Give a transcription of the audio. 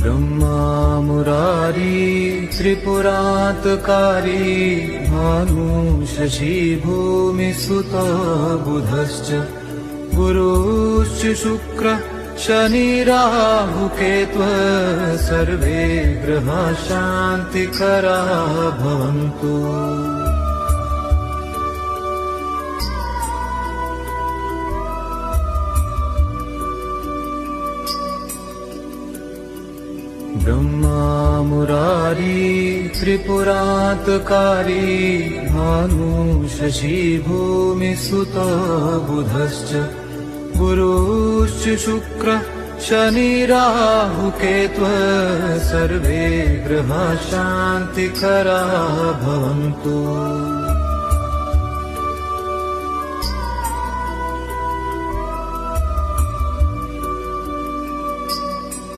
ब्रह्मा मुरारी त्रिपुरान्तकारी भानु शशी भूमिसुतो बुधश्च गुरुश्च शुक्रः शनिराहुकेतुः सर्वे ग्रहाः शान्तिकराः भवन्तु। ब्रह्मा मुरारी त्रिपुरान्तकारी भानु शशी भूमिसुतो बुधश्च गुरुश्च शुक्रः शनिराहुकेतुः सर्वे ग्रहाः शान्तिकराः भवन्तु।